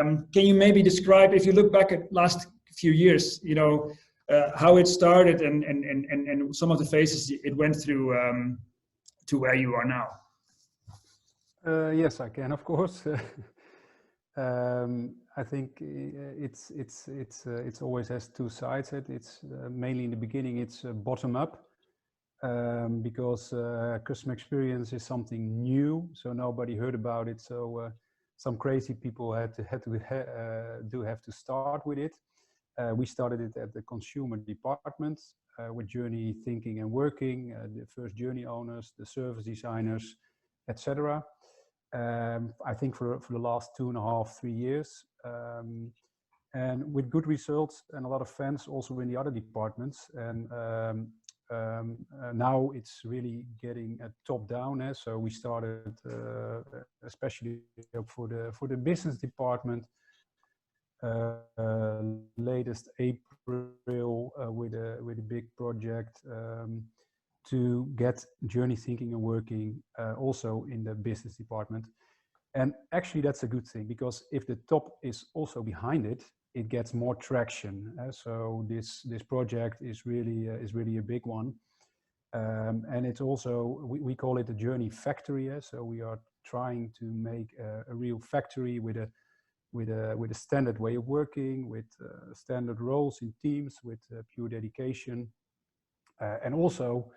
Can you maybe describe, if you look back at last few years, how it started and some of the phases it went through to where you are now? Yes, I can, of course. I think it's always has two sides. It's mainly in the beginning it's bottom up because customer experience is something new, so nobody heard about it. So some crazy people have to start with it. We started it at the consumer department with journey thinking and working, the first journey owners, the service designers, etc. I think for the last 2.5, 3 years, and with good results and a lot of fans also in the other departments. And now it's really getting top down. So we started especially for the business department latest April with a big project to get journey thinking and working also in the business department. And actually that's a good thing, because if the top is also behind it, it gets more traction. So this project is really a big one. And it's also, we call it a journey factory. So we are trying to make a real factory with a standard way of working, with standard roles in teams, with pure dedication, and also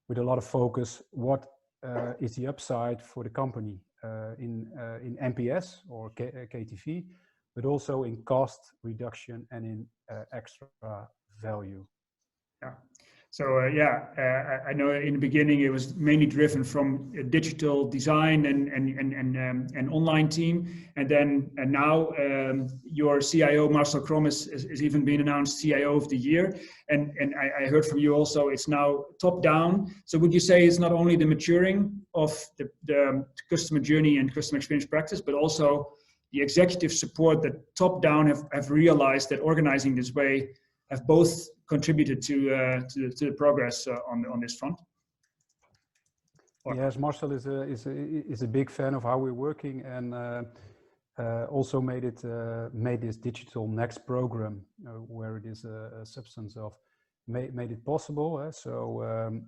with a lot of focus. What is the upside for the company in NPS or KTV, but also in cost reduction and in extra value. Yeah. So I know in the beginning it was mainly driven from a digital design and online team, and now your CIO Marcel Krom is even been announced CIO of the year, and I heard from you also it's now top down. So would you say it's not only the maturing of the customer journey and customer experience practice, but also the executive support that top down have realized that organizing this way have both contributed to the progress on this front? Yes, Marcel is a big fan of how we're working, and also made this digital next program where it is a substance of made it possible. So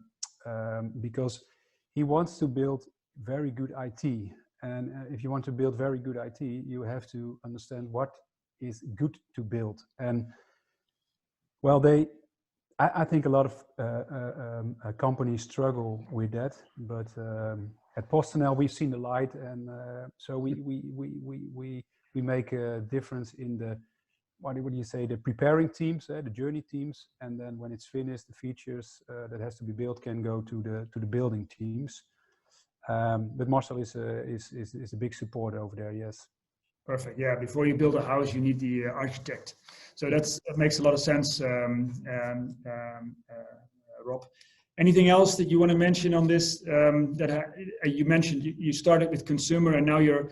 because he wants to build very good IT, and if you want to build very good IT, you have to understand what is good to build. And well, I think a lot of companies struggle with that, but at PostNL we've seen the light, and so we make a difference in the what do you say, the preparing teams, the journey teams, and then when it's finished, the features that has to be built can go to the building teams. But Marcel is a big support over there. Yes. Perfect. Yeah. Before you build a house, you need the architect. So that makes a lot of sense, Rob. Anything else that you want to mention on this? You mentioned you started with consumer, and now you're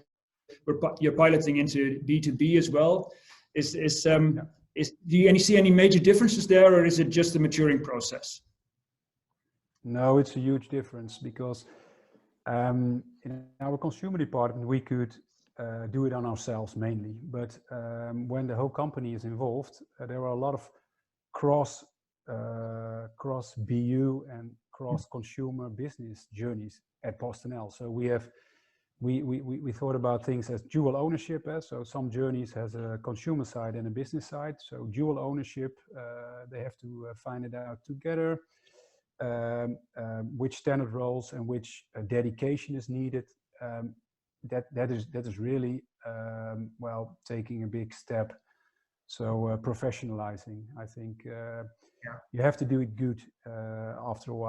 piloting into B2B as well. Do you see any major differences there, or is it just a maturing process? No, it's a huge difference, because in our consumer department we could do it on ourselves mainly, but when the whole company is involved, there are a lot of cross BU and cross consumer business journeys at PostNL. So we thought about things as dual ownership. So some journeys has a consumer side and a business side. So dual ownership, they have to find it out together. Which standard roles and which dedication is needed. That is really well, taking a big step. So professionalizing, I think you have to do it good after a while.